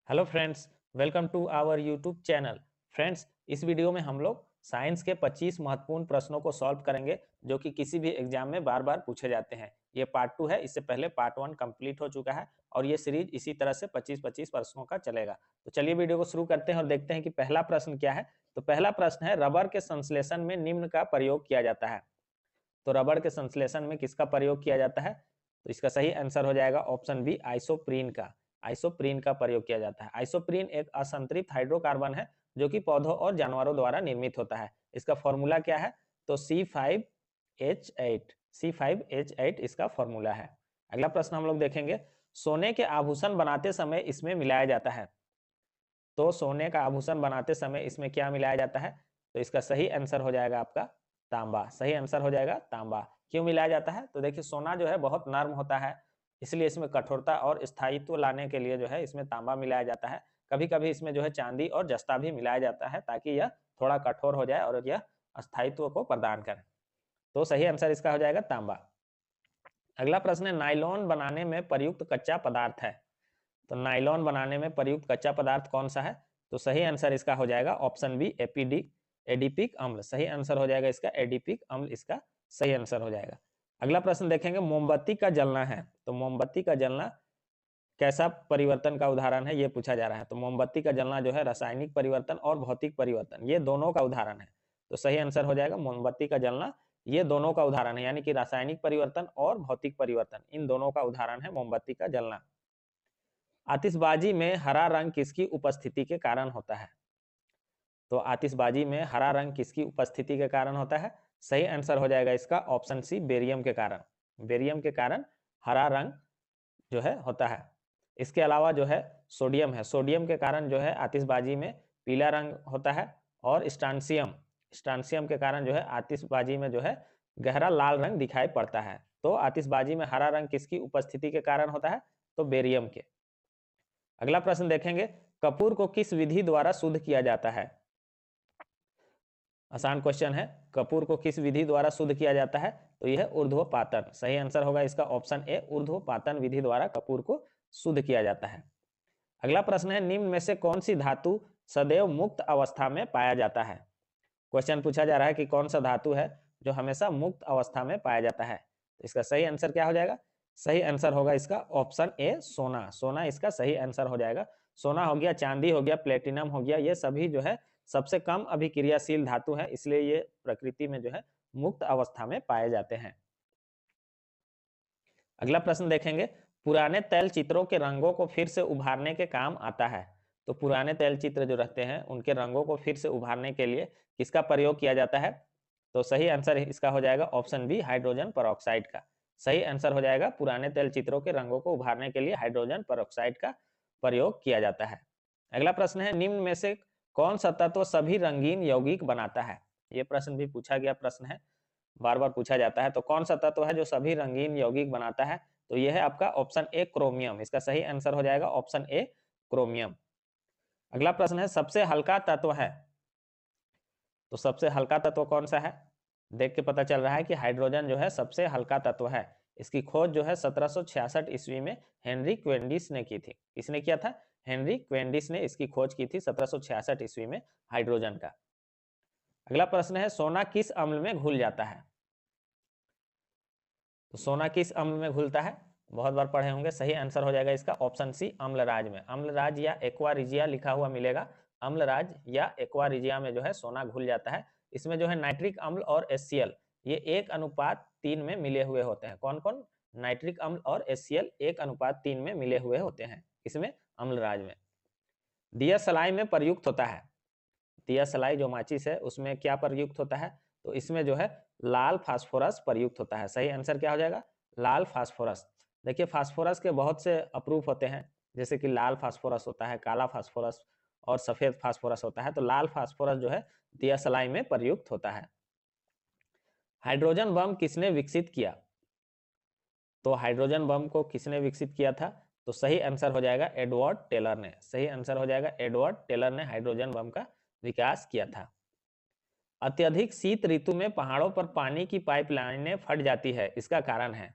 Hello friends, welcome to our YouTube channel. Friends, इस video में हम लोग साइंस के 25 महत्वपूर्ण प्रश्नों को सॉल्व करेंगे जो कि किसी भी एग्जाम में बार बार पूछे जाते हैं। ये पार्ट 2 है। इससे पहले पार्ट 1 कंप्लीट हो चुका है और ये सीरीज इसी तरह से 25-25 प्रश्नों का चलेगा। तो चलिए वीडियो को शुरू करते हैं और देखते हैं कि पहला प्रश्न क्या है। तो पहला प्रश्न है, रबर के संश्लेषण में निम्न का प्रयोग किया जाता है। तो रबर के संश्लेषण में किसका प्रयोग किया जाता है? तो इसका सही आंसर हो जाएगा ऑप्शन बी, आइसोप्रीन का। आइसोप्रीन का प्रयोग किया जाता है। आइसोप्रीन एक असंतृप्त हाइड्रोकार्बन है जो कि पौधों और जानवरों द्वारा निर्मित होता है। इसका फॉर्मूला क्या है? तो C5H8। C5H8 इसका फॉर्मूला है। अगला प्रश्न हम लोग देखेंगे, सोने के आभूषण बनाते समय इसमें मिलाया जाता है। तो सोने का आभूषण बनाते समय इसमें क्या मिलाया जाता है? तो इसका सही आंसर हो जाएगा आपका तांबा। सही आंसर हो जाएगा तांबा। क्यों मिलाया जाता है? तो देखिए, सोना जो है बहुत नर्म होता है, इसलिए इसमें कठोरता और स्थायित्व लाने के लिए जो है इसमें तांबा मिलाया जाता है। कभी कभी इसमें जो है चांदी और जस्ता भी मिलाया जाता है ताकि यह थोड़ा कठोर हो जाए और यह स्थायित्व को प्रदान करे। तो सही आंसर इसका हो जाएगा तांबा। अगला प्रश्न है, नायलॉन बनाने में प्रयुक्त कच्चा पदार्थ है। तो नायलॉन बनाने में प्रयुक्त कच्चा पदार्थ कौन सा है? तो सही आंसर इसका हो जाएगा ऑप्शन बी, एडिपिक अम्ल। सही आंसर हो जाएगा इसका एडिपिक अम्ल, इसका सही आंसर हो जाएगा। अगला प्रश्न देखेंगे, मोमबत्ती का जलना है। तो मोमबत्ती का जलना कैसा परिवर्तन का उदाहरण है, ये पूछा जा रहा है। तो मोमबत्ती का जलना जो है रासायनिक परिवर्तन और भौतिक परिवर्तन, ये दोनों का उदाहरण है। तो सही आंसर हो जाएगा मोमबत्ती का जलना ये दोनों का उदाहरण है, यानी कि रासायनिक परिवर्तन और भौतिक परिवर्तन, इन दोनों का उदाहरण है मोमबत्ती का जलना। आतिशबाजी में हरा रंग किसकी उपस्थिति के कारण होता है? तो आतिशबाजी में हरा रंग किसकी उपस्थिति के कारण होता है? सही आंसर हो जाएगा इसका ऑप्शन सी, बेरियम के कारण। बेरियम के कारण हरा रंग जो है होता है। इसके अलावा जो है सोडियम है, सोडियम के कारण जो है आतिशबाजी में पीला रंग होता है। और स्ट्रांसियम, स्ट्रांसियम के कारण जो है आतिशबाजी में जो है गहरा लाल रंग दिखाई पड़ता है। तो आतिशबाजी में हरा रंग किसकी उपस्थिति के कारण होता है? तो बेरियम के। अगला प्रश्न देखेंगे, कपूर को किस विधि द्वारा शुद्ध किया जाता है? आसान क्वेश्चन है। कपूर को किस विधि द्वारा शुद्ध किया जाता है? तो यह ऊर्ध्वपातन। सही आंसर होगा इसका ऑप्शन ए, ऊर्ध्वपातन विधि द्वारा कपूर को शुद्ध किया जाता है। अगला प्रश्न है, निम्न में से कौन सी धातु सदैव मुक्त अवस्था में पाया जाता है? क्वेश्चन पूछा जा रहा है कि कौन सा धातु है जो हमेशा मुक्त अवस्था में पाया जाता है। तो इसका सही आंसर क्या हो जाएगा? सही आंसर होगा इसका ऑप्शन ए, सोना। सोना इसका सही आंसर हो जाएगा। सोना हो गया, चांदी हो गया, प्लेटिनम हो गया, ये सभी जो है सबसे कम अभिक्रियाशील धातु है, इसलिए ये प्रकृति में जो है मुक्त अवस्था में पाए जाते हैं। अगला प्रश्न देखेंगे, पुराने तैल चित्रों के रंगों को फिर से उभारने के काम आता है। तो पुराने तैल चित्र जो रहते हैं उनके रंगों को फिर से उभारने के लिए किसका प्रयोग किया जाता है? तो सही आंसर इसका हो जाएगा ऑप्शन बी, हाइड्रोजन परऑक्साइड का। सही आंसर हो जाएगा, पुराने तैल चित्रों के रंगों को उभारने के लिए हाइड्रोजन परऑक्साइड का प्रयोग किया जाता है। अगला प्रश्न है, निम्न में से कौन सा तत्व सभी रंगीन यौगिक बनाता है? ये प्रश्न भी पूछा गया प्रश्न है, बार बार पूछा जाता है। तो कौन सा तत्व है जो सभी रंगीन यौगिक बनाता है? तो यह है आपका ऑप्शन ए, क्रोमियम। इसका सही आंसर हो जाएगा ऑप्शन ए, क्रोमियम। अगला प्रश्न है, सबसे हल्का तत्व है। तो सबसे हल्का तत्व कौन सा है? देख के पता चल रहा है कि हाइड्रोजन जो है सबसे हल्का तत्व है। इसकी खोज जो है 1766 ईस्वी में हेनरी क्वेंडिस ने की थी। किसने किया था? हेनरी क्वेंडिस ने इसकी खोज की थी 1766 ईस्वी में हाइड्रोजन का। अगला प्रश्न है, सोना किस अम्ल में घुल जाता है? तो सोना किस अम्ल में घुलता है? बहुत बार पढ़े होंगे। सही आंसर हो जाएगा इसका ऑप्शन सी, अम्लराज में। अम्लराज या एक्वारिजिया लिखा हुआ मिलेगा। अम्लराज या एक्वारिजिया में जो है सोना घुल जाता है। इसमें जो है नाइट्रिक अम्ल और HCl ये 1:3 में मिले हुए होते हैं। कौन कौन? नाइट्रिक अम्ल और HCl 1:3 में मिले हुए होते हैं इसमें, अम्लराज में। दिया सलाई में प्रयुक्त होता है। दिया सलाई जो माचिस है उसमें क्या प्रयुक्त होता है? तो इसमें जो है लाल फास्फोरस प्रयुक्त होता है। सही आंसर क्या हो जाएगा? लाल फास्फोरस। देखिए, फास्फोरस के बहुत से अप्रूफ होते हैं, जैसे कि लाल फास्फोरस होता है, काला फास्फोरस और सफेद फास्फोरस होता है। तो लाल फास्फोरस जो है दिया सलाई में प्रयुक्त होता है। हाइड्रोजन बम किसने विकसित किया? तो हाइड्रोजन बम को किसने विकसित किया था? तो सही आंसर हो जाएगा एडवर्ड टेलर ने। सही आंसर हो जाएगा एडवर्ड टेलर ने हाइड्रोजन बम का विकास किया था। अत्यधिक शीत ऋतु में पहाड़ों पर पानी की पाइपलाइनें फट जाती है, इसका कारण है।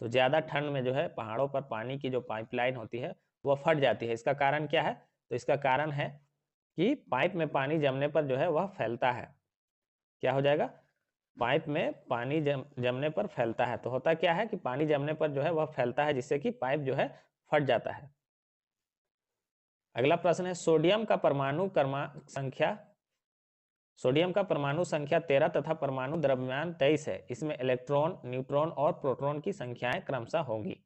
तो ज्यादा ठंड में जो है पहाड़ों पर पानी की जो पाइपलाइन होती है वो फट जाती है, इसका कारण क्या है? तो इसका कारण है कि पाइप में पानी जमने पर जो है वह फैलता है। क्या हो जाएगा? पाइप में पानी जमने पर फैलता है। तो होता क्या है कि पानी जमने पर जो है वह फैलता है, जिससे कि पाइप जो है फट जाता है। अगला प्रश्न है सोडियम का परमाणु संख्या 13 तथा परमाणु द्रव्यमान 23 है। इसमें इलेक्ट्रॉन, न्यूट्रॉन और प्रोटॉन की संख्याएं क्रमशः होंगी।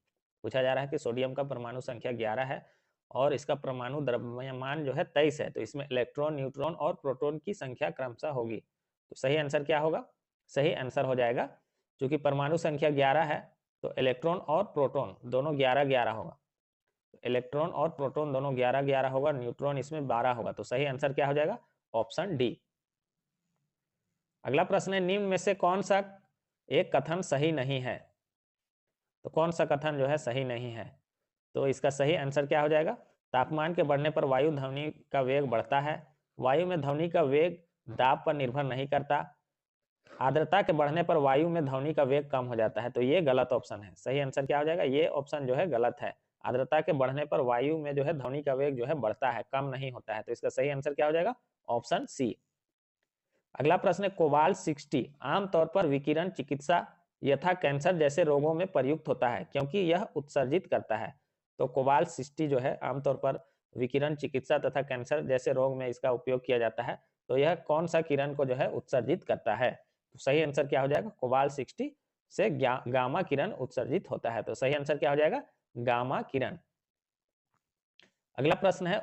पूछा जा रहा है कि सोडियम का परमाणु संख्या 11 है और इसका परमाणु द्रव्यमान जो है 23 है, तो इसमें इलेक्ट्रॉन, न्यूट्रॉन और प्रोटॉन की संख्या क्रमशः होगी। तो सही आंसर क्या होगा? सही आंसर हो जाएगा, चूंकि परमाणु संख्या 11 है तो इलेक्ट्रॉन और प्रोटॉन दोनों 11-11 होगा। इलेक्ट्रॉन और प्रोटॉन दोनों 11-11 होगा, न्यूट्रॉन इसमें 12 होगा। तो सही आंसर क्या हो जाएगा? Option D. अगला प्रश्न है निम्न में से कौन सा एक कथन सही नहीं है? तो कौन सा कथन जो है सही नहीं है? तो इसका सही आंसर क्या हो जाएगा? तापमान के बढ़ने पर वायु ध्वनि का वेग बढ़ता है। वायु में ध्वनि का वेग दाब पर निर्भर नहीं करता। आर्द्रता के बढ़ने पर वायु में ध्वनि का वेग कम हो जाता है। तो ये गलत ऑप्शन है। सही आंसर क्या हो जाएगा? ये ऑप्शन जो है गलत है। आर्द्रता के बढ़ने पर वायु में जो है ध्वनि का वेग जो है बढ़ता है, कम नहीं होता है। तो इसका सही आंसर क्या हो जाएगा? Option C. अगला प्रश्न है कोबाल्ट 60 आमतौर पर विकिरण चिकित्सा यथा कैंसर जैसे रोगों में प्रयुक्त होता है क्योंकि यह उत्सर्जित करता है। तो कोबाल्ट 60 जो है आमतौर पर विकिरण चिकित्सा तथा कैंसर जैसे रोग में इसका उपयोग किया जाता है। तो यह कौन सा किरण को जो है उत्सर्जित करता है? तो सही आंसर क्या हो जाएगा? कोबाल्ट 60 से गामा किरण उत्सर्जित होता है। तो सही आंसर क्या हो जाएगा? गामा किरण। अगला प्रश्न है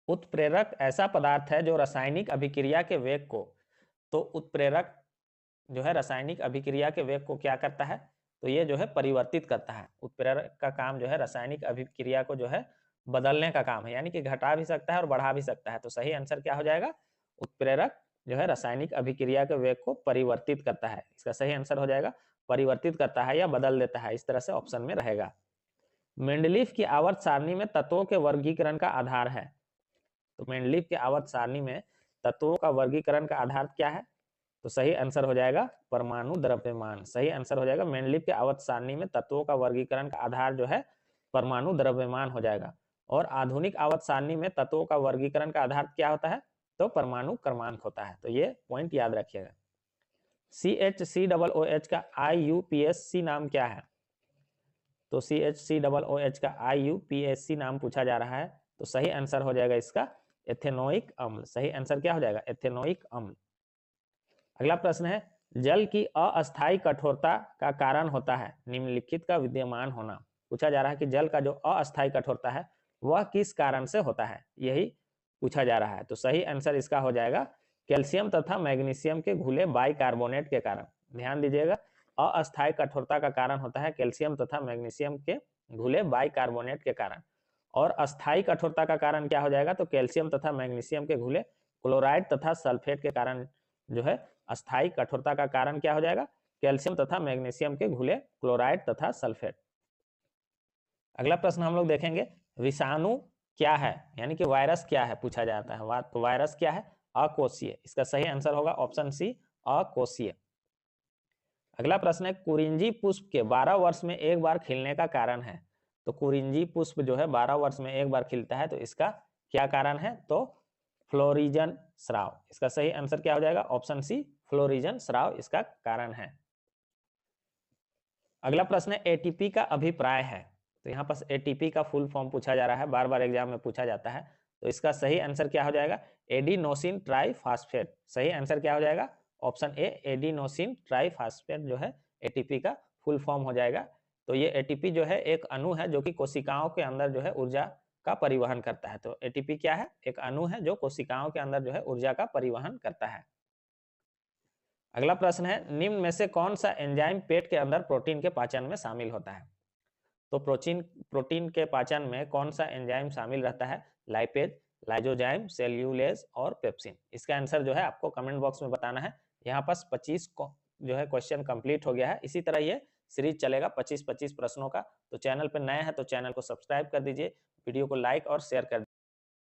उत्प्रेरक ऐसा पदार्थ है जो रासायनिक अभिक्रिया के वेग को, तो उत्प्रेरक जो है रासायनिक अभिक्रिया के वेग को क्या करता है? तो ये जो है परिवर्तित करता है। उत्प्रेरक का काम जो है रासायनिक अभिक्रिया को जो है बदलने का काम है, यानी कि घटा भी सकता है और बढ़ा भी सकता है। तो सही आंसर क्या हो जाएगा? उत्प्रेरक जो है रासायनिक अभिक्रिया के वेग को परिवर्तित करता है। इसका सही आंसर हो जाएगा परिवर्तित करता है या बदल देता है, इस तरह से ऑप्शन में रहेगा। मेंडलीफ की आवर्त सारणी में तत्वों के वर्गीकरण का आधार है। तो मेंडलीफ के आवर्त सारणी में तत्वों का वर्गीकरण का आधार क्या है? तो सही आंसर हो जाएगा परमाणु द्रव्यमान। सही आंसर हो जाएगा मेंडलीफ के आवर्त सारणी में तत्वों का वर्गीकरण का आधार जो है परमाणु द्रव्यमान हो जाएगा। और आधुनिक आवर्त सारणी में तत्वों का वर्गीकरण का आधार क्या होता है? तो परमाणु क्रमांक होता है। तो ये पॉइंट याद रखिएगा। CHCOOH का IUPAC नाम क्या है? तो CHCOOH का IUPAC नाम पूछा जा रहा है। तो सही आंसर हो जाएगा इसका एथेनोइक अम्ल। सही आंसर क्या हो जाएगा? एथेनोइक अम्ल। अगला प्रश्न है जल की अस्थायी कठोरता का कारण होता है निम्नलिखित का विद्यमान होना। पूछा जा रहा है कि जल का जो अस्थायी कठोरता है वह किस कारण से होता है, यही पूछा जा रहा है। तो सही आंसर इसका हो जाएगा कैल्शियम तथा मैग्नीशियम के घुले बाइकार्बोनेट के कारण। ध्यान दीजिएगा, अस्थायी कठोरता का कारण होता है कैल्शियम तथा मैग्नीशियम के घुले बाइकार्बोनेट के कारण। और अस्थायी कठोरता का कारण क्या हो जाएगा? तो कैल्शियम तथा मैग्नीशियम के घुले क्लोराइड तथा सल्फेट के कारण जो है अस्थायी कठोरता का कारण क्या हो जाएगा? कैल्शियम तथा मैग्नीशियम के घुले क्लोराइड तथा सल्फेट। अगला प्रश्न हम लोग देखेंगे विषाणु क्या है, यानी कि वायरस क्या है पूछा जाता है। तो वायरस क्या है? अकोषीय। इसका सही आंसर होगा ऑप्शन सी अकोषीय। अगला प्रश्न है कुरिंजी पुष्प के 12 वर्ष में एक बार खिलने का कारण है। तो कुरिंजी पुष्प जो है 12 वर्ष में एक बार खिलता है, तो इसका क्या कारण है? तो फ्लोरिजन स्राव। इसका सही आंसर क्या हो जाएगा? ऑप्शन सी फ्लोरिजन स्राव इसका कारण है। अगला प्रश्न है एटीपी का अभिप्राय है। तो यहाँ पर एटीपी का फुल फॉर्म पूछा जा रहा है, बार बार एग्जाम में पूछा जाता है। तो इसका सही आंसर क्या हो जाएगा? Adenosine triphosphate. सही आंसर क्या हो जाएगा? ऑप्शन ए एडिनोसिन ट्राइफॉस्फेट जो है एटीपी का फुल फॉर्म हो जाएगा। तो ये एटीपी जो है एक अणु है जो कि कोशिकाओं के अंदर जो है ऊर्जा का परिवहन करता है। तो एटीपी क्या है? एक अणु है जो कोशिकाओं के अंदर जो है ऊर्जा का परिवहन करता है। अगला प्रश्न है निम्न में से कौन सा एंजाइम पेट के अंदर प्रोटीन के पाचन में शामिल होता है? तो प्रोटीन के पाचन में कौन सा एंजाइम शामिल रहता है? लाइपेज, लाइजोजाइम, सेल्यूलेज और पेप्सिन। इसका आंसर जो है आपको कमेंट बॉक्स में बताना है। यहाँ पास 25 जो है क्वेश्चन कंप्लीट हो गया है। इसी तरह ये सीरीज चलेगा 25-25 प्रश्नों का। तो चैनल पर नए हैं तो चैनल को सब्सक्राइब कर दीजिए, वीडियो को लाइक और शेयर कर दीजिए।